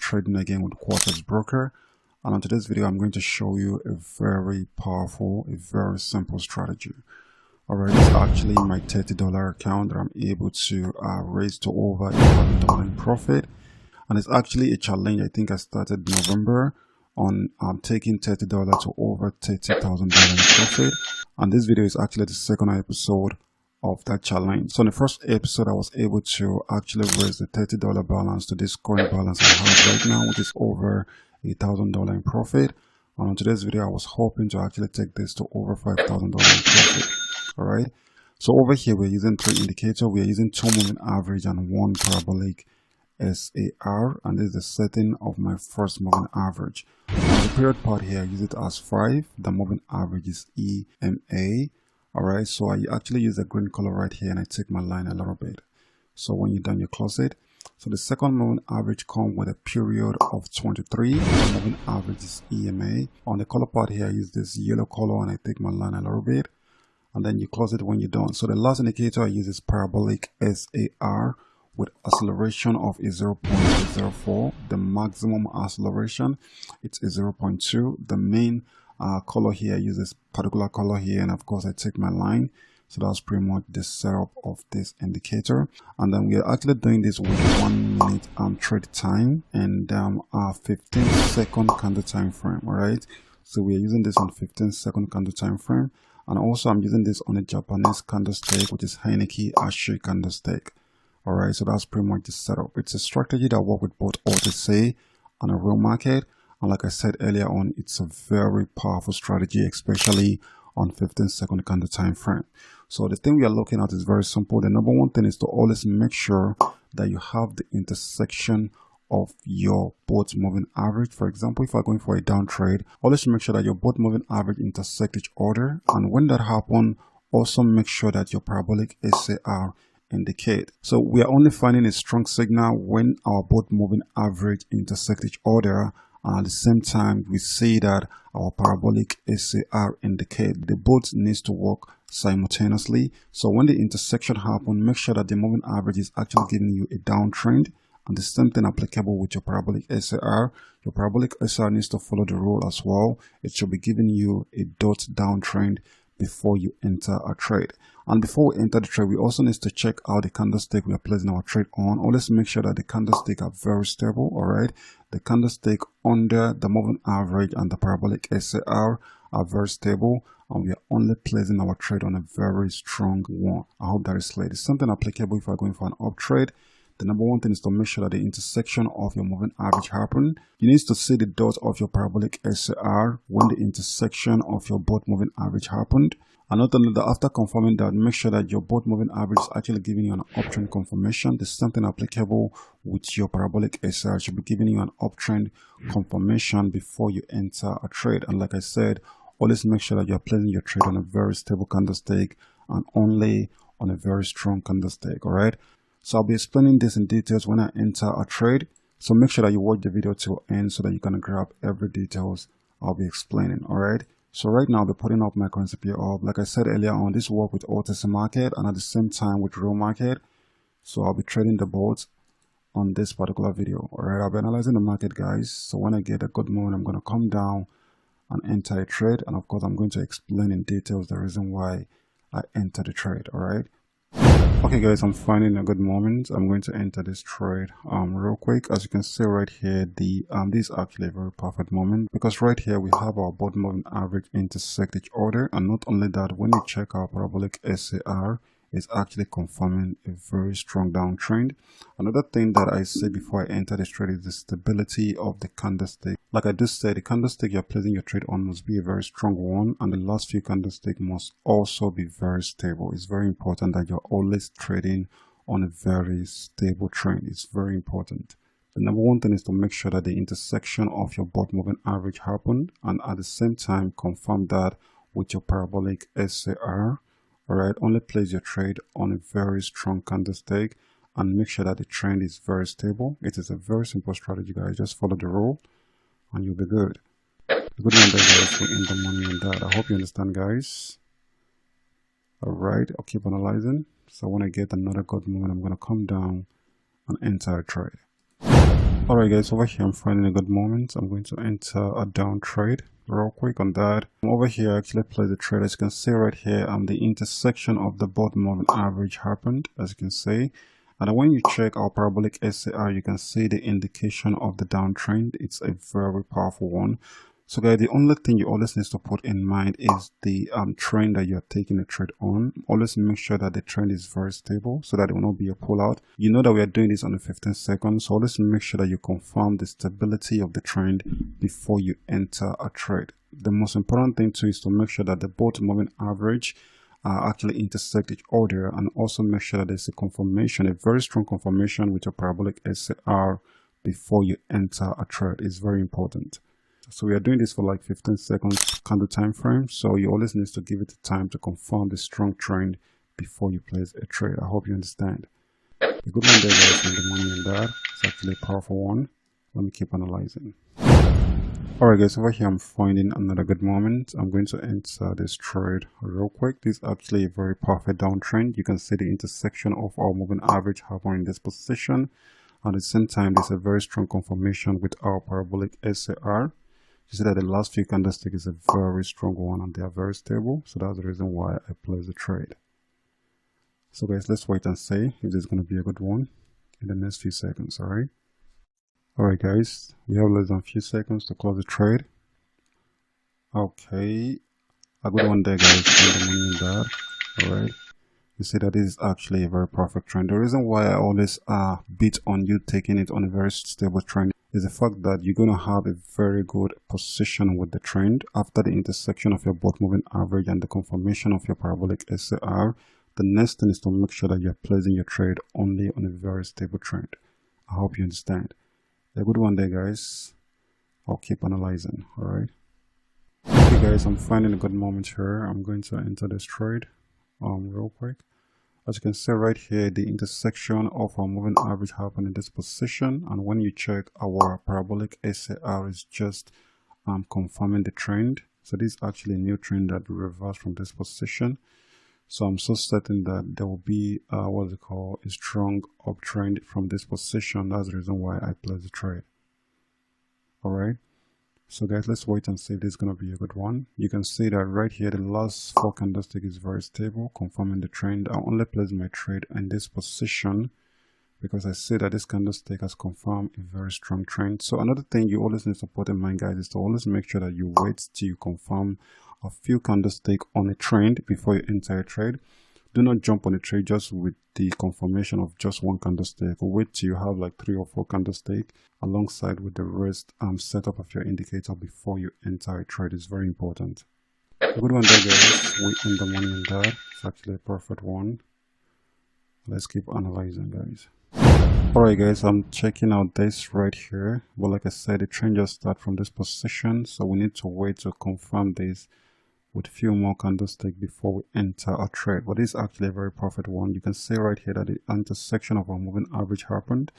trading again with Quarters Broker, and on today's video I'm going to show you a very powerful, a very simple strategy. Alright, it's actually my $30 account that I'm able to raise to over $11 in profit, and it's actually a challenge. I think I started November on taking $30 to over $30,000 in profit, and this video is actually the second episode of that challenge. So in the first episode, I was able to actually raise the $30 balance to this current balance I have right now, which is over $1,000 in profit. And on today's video, I was hoping to actually take this to over $5,000 in profit. All right. So over here, we're using three indicators. We're using 2 moving average and 1 parabolic SAR, and this is the setting of my first moving average. On the period part here, I use it as 5. The moving average is EMA. Alright, so I actually use the green color right here and I take my line a little bit. So when you're done, you close it. So the second moving average comes with a period of 23. The moving average is EMA. On the color part here, I use this yellow color and I take my line a little bit. And then you close it when you're done. So the last indicator I use is parabolic SAR with acceleration of a 0.04. The maximum acceleration, it's a 0.2. The main color here, I use this particular color here, and of course I take my line. So that's pretty much the setup of this indicator. And then we are actually doing this with 1 minute trade time and our 15-second candle time frame. All right, so we are using this on 15-second candle time frame, and also I'm using this on a Japanese candlestick, which is Heineken Ashi candlestick. All right, so that's pretty much the setup. It's a strategy that works with both OTC and a real market. And like I said earlier on, it's a very powerful strategy, especially on 15-second candle time frame. So the thing we are looking at is very simple. The number one thing is to always make sure that you have the intersection of your both moving average. For example, if you're going for a down trade, always make sure that your both moving average intersect each other. And when that happens, also make sure that your parabolic SAR indicate. So we are only finding a strong signal when our both moving average intersect each other, and at the same time we see that our parabolic SAR indicate. The both needs to work simultaneously. So when the intersection happens, make sure that the moving average is actually giving you a downtrend, and the same thing applicable with your parabolic SAR. Your parabolic SAR needs to follow the rule as well. It should be giving you a dot downtrend before you enter a trade. And before we enter the trade, we also need to check out the candlestick we are placing our trade on. Always make sure that the candlestick are very stable. All right, the candlestick under the moving average and the parabolic SAR are very stable, and we are only placing our trade on a very strong one. I hope that is clear. It's something applicable if you are going for an up trade. The number one thing is to make sure that the intersection of your moving average happen. You need to see the dot of your parabolic SAR when the intersection of your both moving average happened. And not only that, after confirming that, make sure that your both moving average is actually giving you an uptrend confirmation. This is something applicable with your parabolic SAR. It should be giving you an uptrend confirmation before you enter a trade. And like I said, always make sure that you're placing your trade on a very stable candlestick and only on a very strong candlestick. All right. So I'll be explaining this in details when I enter a trade. So make sure that you watch the video till end so that you can grab every details I'll be explaining. All right. So right now I'll be putting up my currency pair up. Like I said earlier on, this work with OTC market and at the same time with real market. So I'll be trading the both on this particular video. All right. I'll be analyzing the market, guys. So when I get a good moment, I'm going to come down and enter a trade. And of course, I'm going to explain in details the reason why I enter the trade. All right. Okay guys, I'm finding a good moment. I'm going to enter this trade real quick. As you can see right here, this is actually a very perfect moment, because right here we have our both moving average intersect each other, and not only that, when you check our parabolic SAR, it's actually confirming a very strong downtrend. Another thing that I say before I enter this trade is the stability of the candlestick. Like I just said, the candlestick you're placing your trade on must be a very strong one, and the last few candlesticks must also be very stable. It's very important that you're always trading on a very stable trend. It's very important. The number one thing is to make sure that the intersection of your both moving average happened, and at the same time confirm that with your parabolic SAR. All right, only place your trade on a very strong candlestick and make sure that the trend is very stable. It is a very simple strategy, guys. Just follow the rule and you'll be good. The good one there, guys, will end the money on that. I hope you understand, guys. All right, I'll keep analyzing. So when I get another good moment, I'm going to come down and enter a trade. Alright guys, over here I'm finding a good moment. I'm going to enter a down trade real quick on that. Over here I actually place the trade. As you can see right here, the intersection of the bottom moving average happened, as you can see. And when you check our parabolic SAR, you can see the indication of the downtrend. It's a very powerful one. So guys, the only thing you always need to put in mind is the trend that you're taking a trade on. Always make sure that the trend is very stable so that it will not be a pullout. You know that we are doing this on the 15 seconds, so always make sure that you confirm the stability of the trend before you enter a trade. The most important thing too is to make sure that the both moving average actually intersect each other, and also make sure that there's a confirmation, a very strong confirmation with your parabolic SAR before you enter a trade. Is very important. So we are doing this for like 15 seconds candle time frame, so you always need to give it the time to confirm the strong trend before you place a trade. I hope you understand. A good one there guys on the money in that. It's actually a powerful one. Let me keep analyzing. Alright guys, over here I'm finding another good moment. I'm going to enter this trade real quick. This is actually a very perfect downtrend. You can see the intersection of our moving average happening in this position. At the same time, there's a very strong confirmation with our parabolic SAR. You see that the last few candlesticks is a very strong one and they are very stable. So that's the reason why I place the trade. So guys, let's wait and see if this is going to be a good one in the next few seconds. Alright. Alright guys, we have less than a few seconds to close the trade. Okay. A good one there guys, and the money in that. Alright. You see that this is actually a very perfect trend. The reason why I always beat on you taking it on a very stable trend is the fact that you're going to have a very good position with the trend after the intersection of your both moving average and the confirmation of your parabolic SAR. The next thing is to make sure that you're placing your trade only on a very stable trend. I hope you understand. A good one there guys. I'll keep analyzing. Alright. Okay guys, I'm finding a good moment here. I'm going to enter this trade real quick. As you can see right here, the intersection of our moving average happened in this position, and when you check our parabolic SAR is just confirming the trend. So this is actually a new trend that will reverse from this position. So I'm so certain that there will be what they call a strong uptrend from this position. That's the reason why I placed the trade. Alright. So guys, let's wait and see if this is going to be a good one. You can see that right here, the last 4 candlestick is very stable, confirming the trend. I only place my trade in this position because I see that this candlestick has confirmed a very strong trend. So another thing you always need to put in mind guys is to always make sure that you wait till you confirm a few candlestick on a trend before you enter a trade. Do not jump on a trade just with the confirmation of just one candlestick. Wait till you have like 3 or 4 candlestick alongside with the rest setup of your indicator before you enter a trade. Is very important. A good one there guys. We end the money in that. It's actually a perfect one. Let's keep analyzing guys. Alright guys, I'm checking out this right here. But like I said, the trend just started from this position, so we need to wait to confirm this with few more candlesticks before we enter a trade. But this is actually a very perfect one. You can see right here that the intersection of our moving average happened,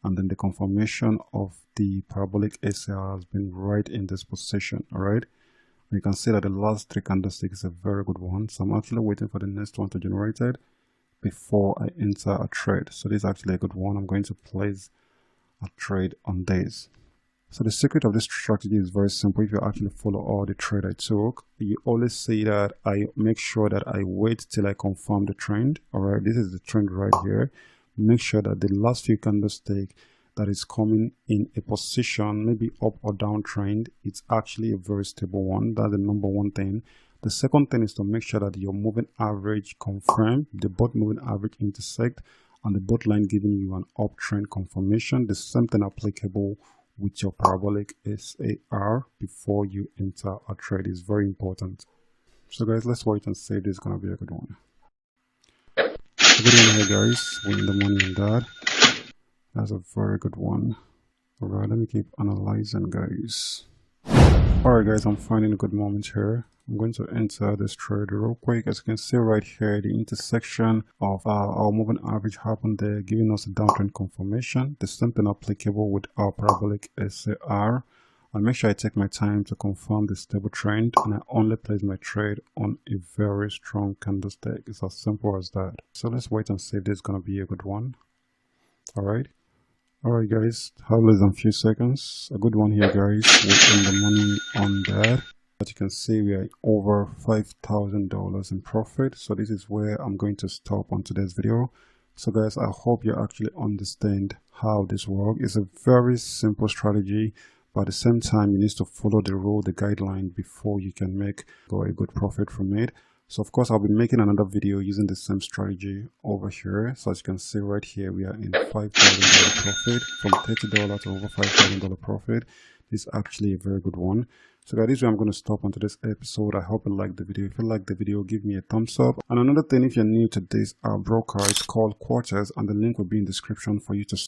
and then the confirmation of the parabolic SAR has been right in this position. Alright, you can see that the last 3 candlesticks is a very good one. So I'm actually waiting for the next one to generate it before I enter a trade. So this is actually a good one. I'm going to place a trade on this. So the secret of this strategy is very simple. If you actually follow all the trade I took, you always see that I make sure that I wait till I confirm the trend. Alright, this is the trend right here. Make sure that the last few candlestick that is coming in a position, maybe up or down trend, it's actually a very stable one. That's the number one thing. The second thing is to make sure that your moving average confirm, the both moving average intersect, and the both line giving you an uptrend confirmation. The same thing applicable with your parabolic SAR before you enter a trade is very important. So guys, let's wait and see if this is going to be a good one. A good one here guys, we in the money in that. That's a very good one. Alright, let me keep analyzing guys. Alright guys, I'm finding a good moment here. I'm going to enter this trade real quick. As you can see right here, the intersection of our moving average happened there, giving us a downtrend confirmation. The same thing applicable with our parabolic SAR. I'll make sure I take my time to confirm the stable trend, and I only place my trade on a very strong candlestick. It's as simple as that. So let's wait and see if this is going to be a good one. Alright. Alright guys, have less than few seconds. A good one here guys. We're in the money on that. But you can see we are over $5,000 in profit. So this is where I'm going to stop on today's video. So guys, I hope you actually understand how this works. It's a very simple strategy, but at the same time you need to follow the rule, the guideline before you can make a good profit from it. So of course I'll be making another video using the same strategy over here. So as you can see right here, we are in $5,000 profit, from $30 to over $5,000 profit. This is actually a very good one. So guys, this is where I'm going to stop on today's episode. I hope you liked the video. If you liked the video, give me a thumbs up. And another thing, if you're new to this broker, it's called Quarters, and the link will be in the description for you to